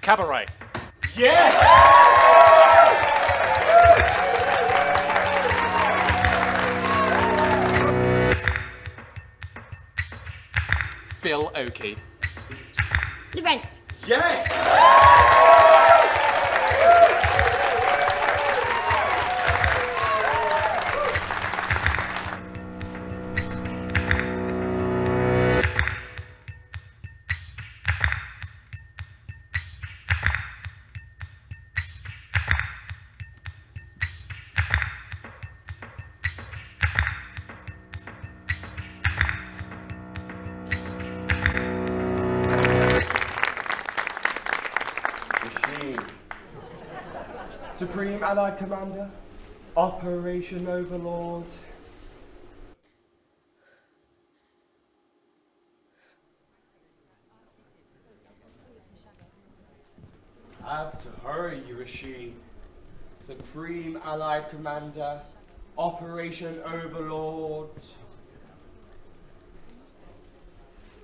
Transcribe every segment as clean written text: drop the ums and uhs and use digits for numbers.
Cabaret. Yes! Phil Oakey. The Rents. Yes! Supreme Allied Commander, Operation Overlord. Have to hurry, UoC. Supreme Allied Commander, Operation Overlord.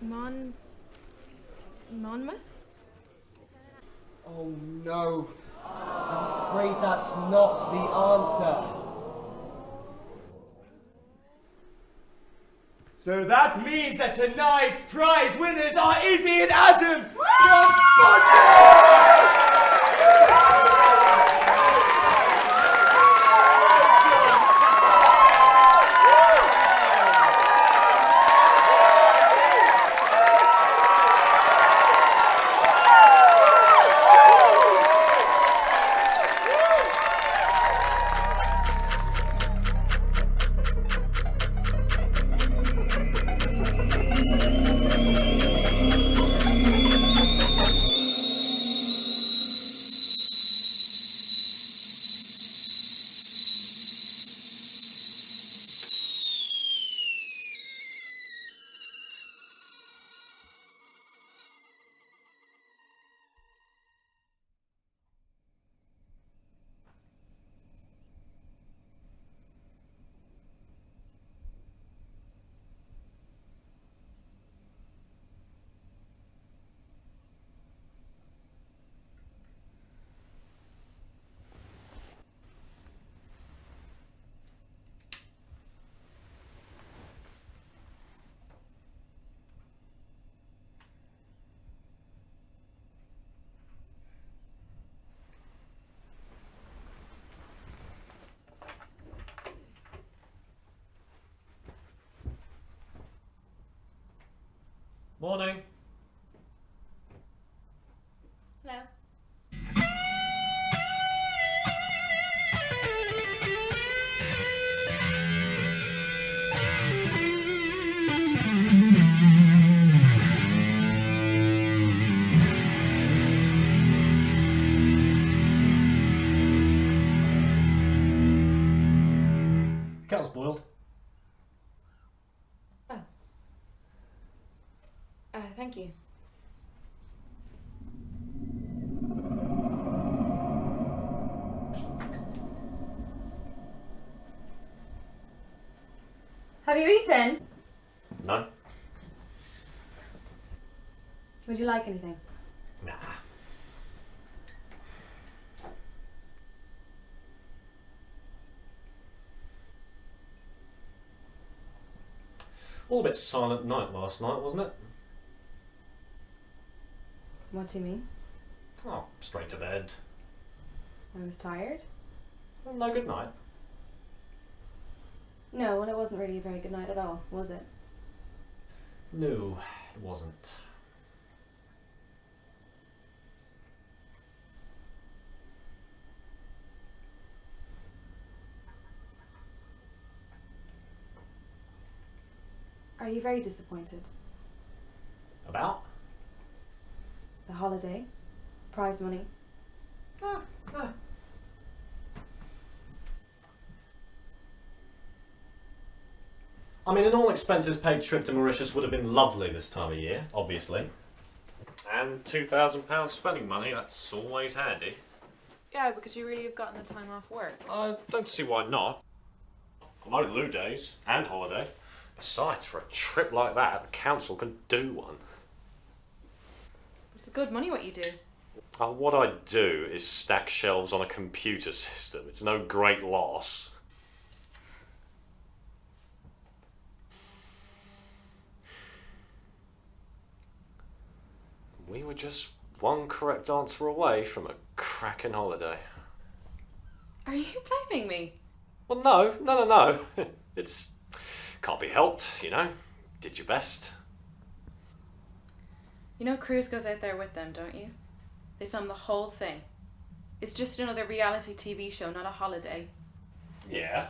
Monmouth? Oh no, I'm afraid that's not the answer. So that means that tonight's prize winners are Izzy and Adam from Spotted! Morning. Hello. Kettle's boiled. Thank you. Have you eaten? No. Would you like anything? Nah. All a bit silent night last night, wasn't it? What do you mean? Oh, straight to bed. I was tired? Well, no good night. No, well, it wasn't really a very good night at all, was it? No, it wasn't. Are you very disappointed? About? The holiday? Prize money? Ah. I mean, an all expenses paid trip to Mauritius would have been lovely this time of year, obviously. And £2,000 spending money, that's always handy. Yeah, but could you really have gotten the time off work? I don't see why not. No loo days and holiday. Besides, for a trip like that, the council can do one. It's good money what you do. What I do is stack shelves on a computer system. It's no great loss. We were just one correct answer away from a cracking holiday. Are you blaming me? Well, no. It's can't be helped, you know. Did your best. You know Cruz goes out there with them, don't you? They film the whole thing. It's just another reality TV show, not a holiday. Yeah.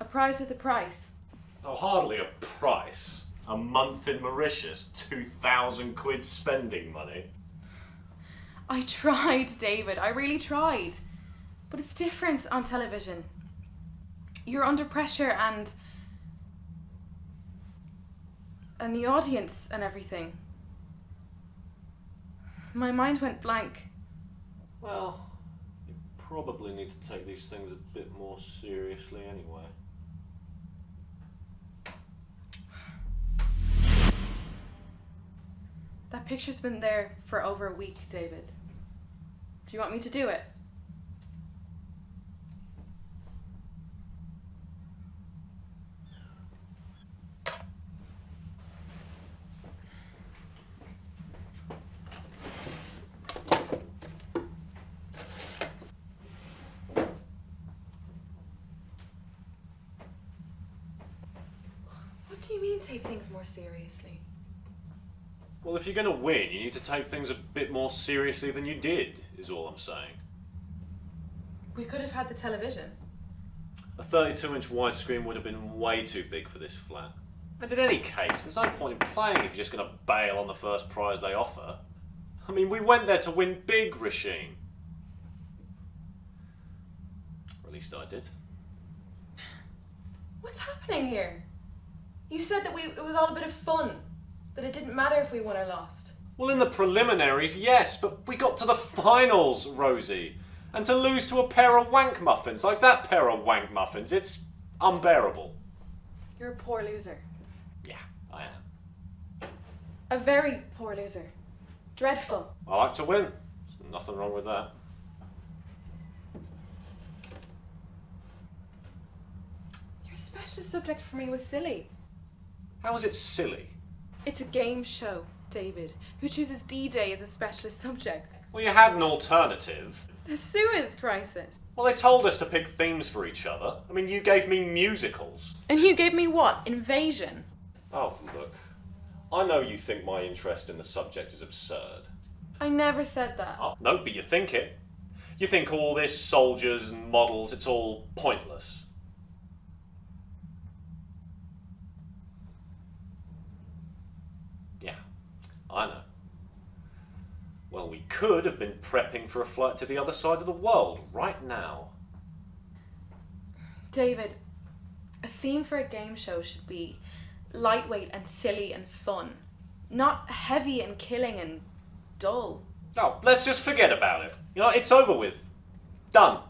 A prize with a price. Oh, hardly a price. A month in Mauritius, 2,000 quid spending money. I tried, David. I really tried. But it's different on television. You're under pressure and the audience and everything. My mind went blank. Well, you probably need to take these things a bit more seriously anyway. That picture's been there for over a week, David. Do you want me to do it? What do you mean take things more seriously? Well, if you're going to win, you need to take things a bit more seriously than you did, is all I'm saying. We could have had the television. A 32-inch widescreen would have been way too big for this flat. And in any case, there's no point in playing if you're just going to bail on the first prize they offer. I mean, we went there to win big, Rasheen. Or at least I did. What's happening here? You said that it was all a bit of fun. That it didn't matter if we won or lost. Well, in the preliminaries, yes, but we got to the finals, Rosie. And to lose to a pair of wank muffins like that pair of wank muffins, it's unbearable. You're a poor loser. Yeah, I am. A very poor loser. Dreadful. I like to win. There's nothing wrong with that. Your specialist subject for me was silly. How is it silly? It's a game show, David. Who chooses D-Day as a specialist subject? Well, you had an alternative. The Suez Crisis. Well, they told us to pick themes for each other. I mean, you gave me musicals. And you gave me what? Invasion. Oh, look. I know you think my interest in the subject is absurd. I never said that. Oh, no, but you think it. You think all this soldiers and models, it's all pointless. Yeah, I know. Well, we could have been prepping for a flight to the other side of the world right now. David, a theme for a game show should be lightweight and silly and fun. Not heavy and killing and dull. No, let's just forget about it. You know, it's over with. Done.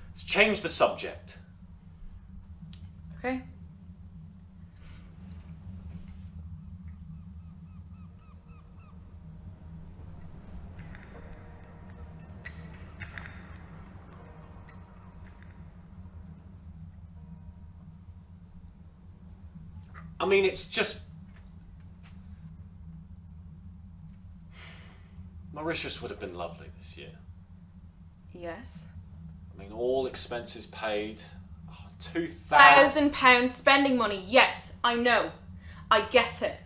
Let's change the subject. Okay? I mean, it's just... Mauritius would have been lovely this year. Yes. I mean, all expenses paid. Oh, £2,000. £1,000 spending money. Yes, I know. I get it.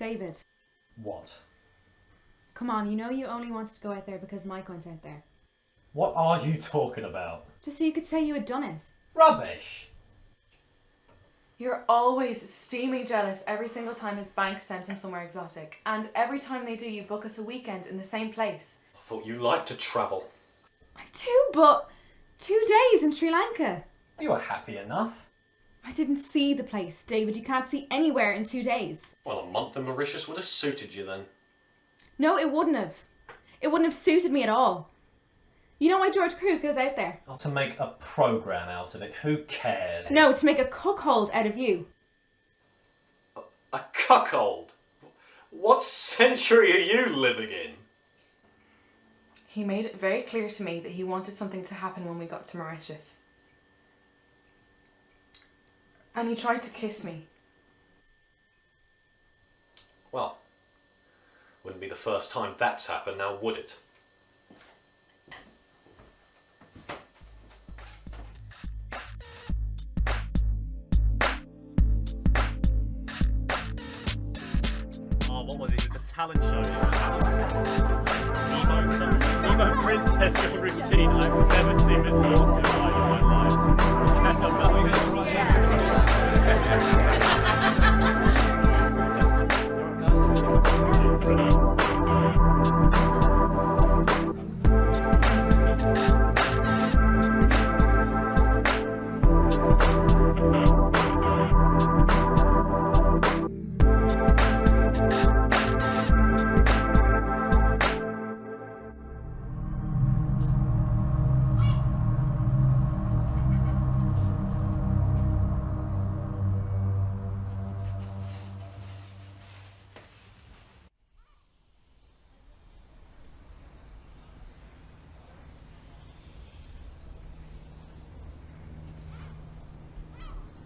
David, What? come on, you know you only wanted to go out there because Mike went out there. What are you talking about? Just so you could say you had done it. Rubbish! You're always steaming jealous every single time his bank sends him somewhere exotic. And every time they do, you book us a weekend in the same place. I thought you liked to travel. I do, but 2 days in Sri Lanka. You were happy enough. I didn't see the place, David. You can't see anywhere in 2 days. Well, a month in Mauritius would have suited you then. No, it wouldn't have. It wouldn't have suited me at all. You know why George Cruz goes out there? Not to make a programme out of it, who cares? No, to make a cuckold out of you. A cuckold? What century are you living in? He made it very clear to me that he wanted something to happen when we got to Mauritius. And he tried to kiss me. Well, wouldn't be the first time that's happened now, would it? Oh, what was it? It was the talent show. Emo Princess, your routine. I've never seen this beautiful live in my life. Catch up now.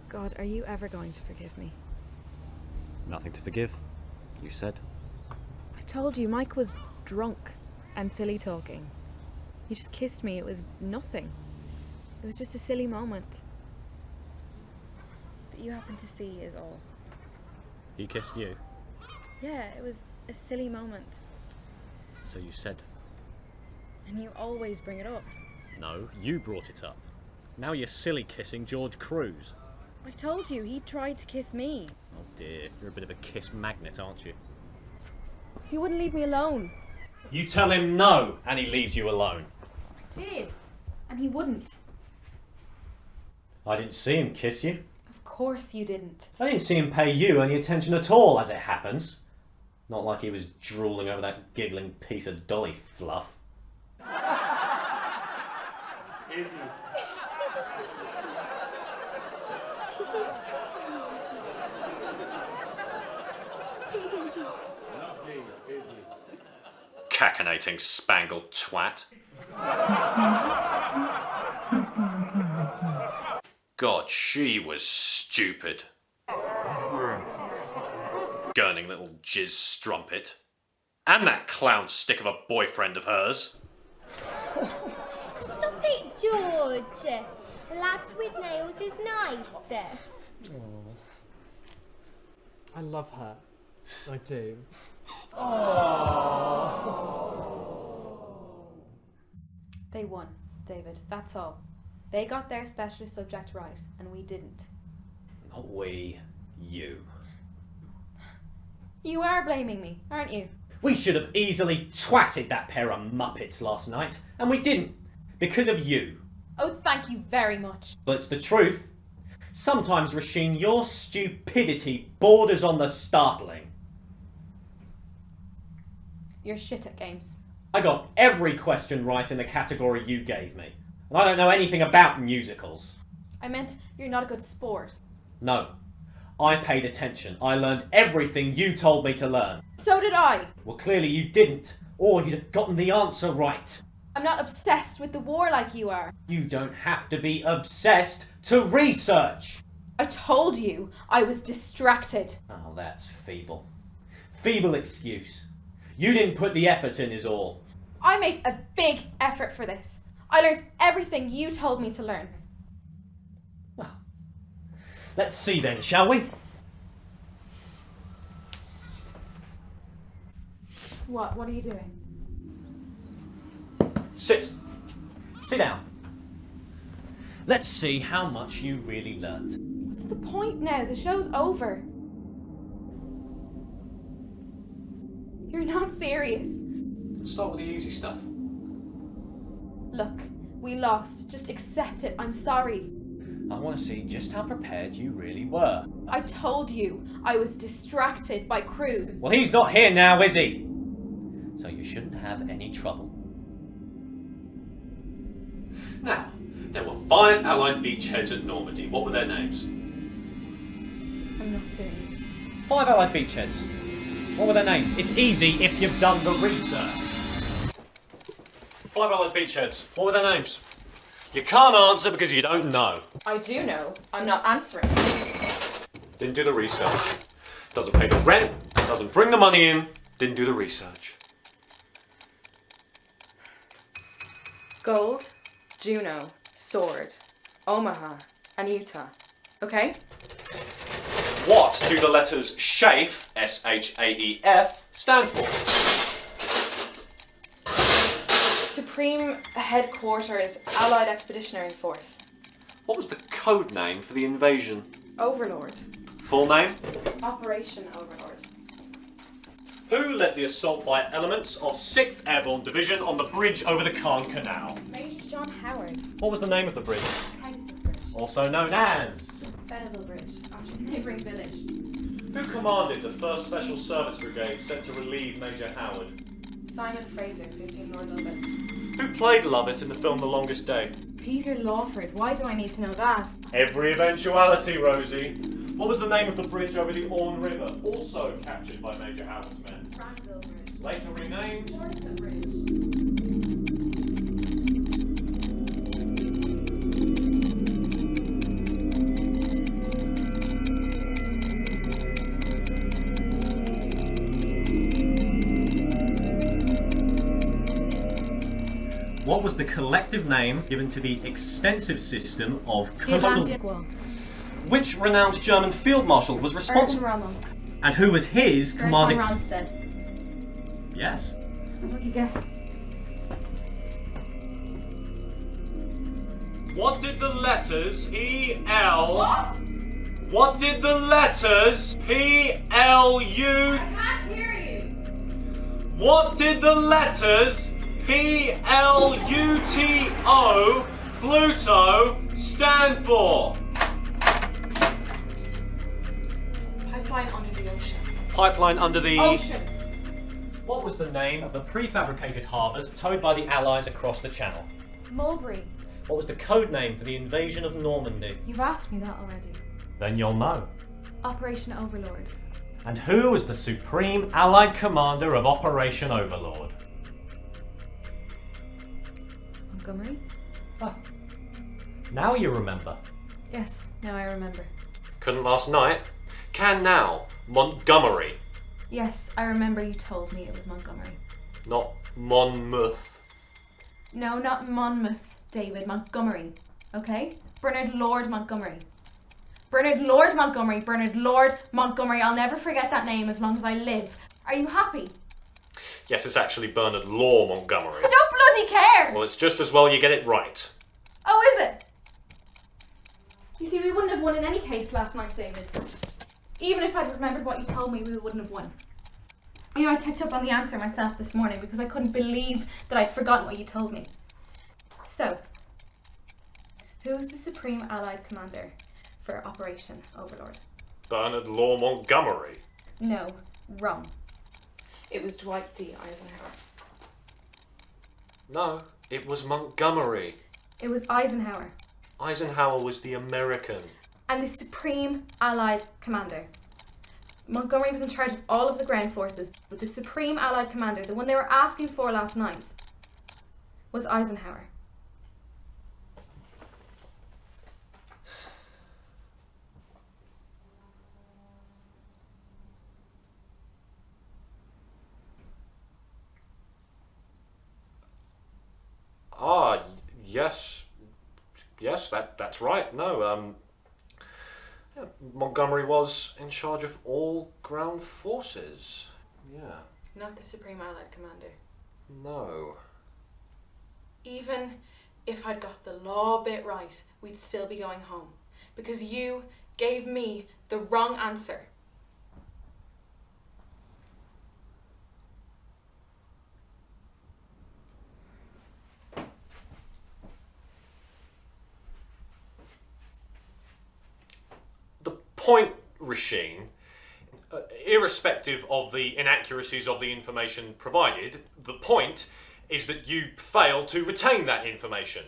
God, are you ever going to forgive me? Nothing to forgive, you said. I told you, Mike was drunk and silly talking. He just kissed me. It was nothing. It was just a silly moment. That you happened to see is all. He kissed you, Yeah, it was a silly moment. so you said. And you always bring it up. No, you brought it up. Now you're silly kissing George Cruz. I told you, he tried to kiss me. Oh dear, you're a bit of a kiss magnet, aren't you? He wouldn't leave me alone. You tell him no, and he leaves you alone. I did. And he wouldn't. I didn't see him kiss you. Of course you didn't. I didn't see him pay you any attention at all, as it happens. Not like he was drooling over that giggling piece of dolly fluff. Izzy. Lovely, Izzy. Cacinating spangled twat. God, she was stupid. Gurning little jizz strumpet. And that clown stick of a boyfriend of hers. Stop it, George. Lads with nails is nice. I love her. I do. They won, David. That's all. They got their specialist subject right, and we didn't. Not we, you. You are blaming me, aren't you? We should have easily twatted that pair of muppets last night, and we didn't, because of you. Oh, thank you very much. But it's the truth. Sometimes, Rasheen, your stupidity borders on the startling. You're shit at games. I got every question right in the category you gave me, and I don't know anything about musicals. I meant you're not a good sport. No, I paid attention. I learned everything you told me to learn. So did I. Well, clearly you didn't, or you'd have gotten the answer right. I'm not obsessed with the war like you are. You don't have to be obsessed to research. I told you I was distracted. Oh, that's feeble. Feeble excuse. You didn't put the effort in is all. I made a big effort for this. I learned everything you told me to learn. Well, let's see then, shall we? What? What are you doing? Sit. Sit down. Let's see how much you really learnt. What's the point now? The show's over. You're not serious. Let's start with the easy stuff. Look, we lost. Just accept it. I'm sorry. I want to see just how prepared you really were. I told you I was distracted by Cruz. Well, he's not here now, is he? So you shouldn't have any trouble. Now, there were 5 Allied beachheads at Normandy. What were their names? I'm not doing this. 5 Allied beachheads. What were their names? It's easy if you've done the research. 5 Allied beachheads. What were their names? You can't answer because you don't know. I do know. I'm not answering. Didn't do the research. Doesn't pay the rent. Doesn't bring the money in. Didn't do the research. Gold, Juno, Sword, Omaha, and Utah. Okay? What do the letters SHAEF, S-H-A-E-F, stand for? Supreme Headquarters, Allied Expeditionary Force. What was the code name for the invasion? Overlord. Full name? Operation Overlord. Who led the assault flight elements of 6th Airborne Division on the bridge over the Caen Canal? Major John Howard. What was the name of the bridge? Pegasus Bridge. Also known as... Benneville Bridge, after the neighbouring village. Who commanded the 1st Special Service Brigade sent to relieve Major Howard? Simon Fraser, 15 Lord Lovett. Who played Lovett in the film The Longest Day? Peter Lawford. Why do I need to know that? Every eventuality, Rosie. What was the name of the bridge over the Orne River, also captured by Major Howard's men? Granville Bridge. Later renamed... Dorset Bridge. What was the collective name given to the extensive system of The coastal... Atlantic Wall. Which renowned German field marshal was Erwin responsible? Rommel. And who was his Gerd commanding... von Rundstedt. Yes. Lucky guess. What did the letters P-L... What did the letters P-L-U... can't hear you. What did the letters P-L-U-T-O, Pluto, stand for? Pipeline under the ocean. Pipeline under the... Ocean. What was the name of the prefabricated harbours towed by the Allies across the Channel? Mulberry. What was the code name for the invasion of Normandy? You've asked me that already. Then you'll know. Operation Overlord. And who was the Supreme Allied Commander of Operation Overlord? Montgomery? Ah. Now you remember. Yes, now I remember. Couldn't last night. Can now. Montgomery. Yes, I remember you told me it was Montgomery. Not Monmouth. No, not Monmouth, David. Montgomery. Okay? Bernard Lord Montgomery. Bernard Lord Montgomery. Bernard Lord Montgomery. I'll never forget that name as long as I live. Are you happy? Yes, it's actually Bernard Law Montgomery. I don't bloody care! Well, it's just as well you get it right. Oh, is it? You see, we wouldn't have won in any case last night, David. Even if I'd remembered what you told me, we wouldn't have won. You know, I checked up on the answer myself this morning because I couldn't believe that I'd forgotten what you told me. So, who was the Supreme Allied Commander for Operation Overlord? Bernard Law Montgomery. No, wrong. It was Dwight D. Eisenhower. No, it was Montgomery. It was Eisenhower. Eisenhower was the American. And the Supreme Allied Commander. Montgomery was in charge of all of the ground forces, but the Supreme Allied Commander, the one they were asking for last night, was Eisenhower. Ah, yes. Yes, that's right. No, Montgomery was in charge of all ground forces. Yeah. not the Supreme Allied Commander. No. Even if I'd got the law bit right, we'd still be going home. Because you gave me the wrong answer. The point, Rasheen, irrespective of the inaccuracies of the information provided, the point is that you failed to retain that information.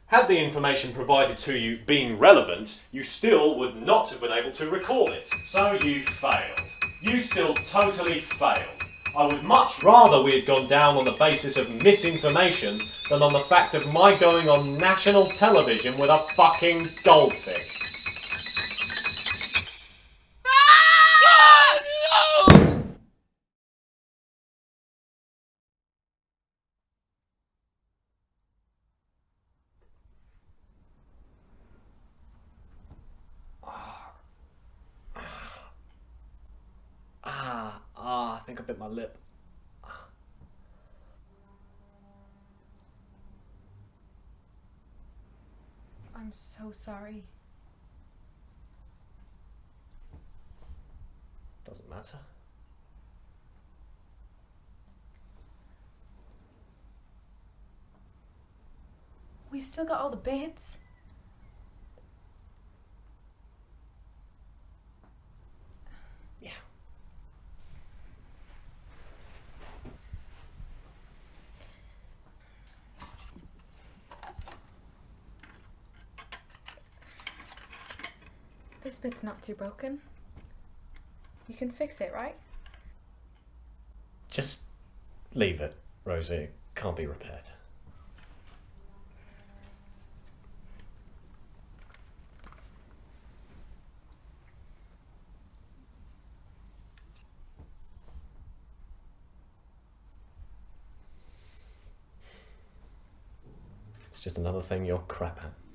Had the information provided to you been relevant, you still would not have been able to recall it. So you failed. You still totally failed. I would much rather we had gone down on the basis of misinformation than on the fact of my going on national television with a fucking goldfish. I think I bit my lip. I'm so sorry. Doesn't matter. We've still got all the bits. Yeah. This bit's not too broken. You can fix it, right? Just leave it, Rosie. It can't be repaired. It's just another thing you're crap at.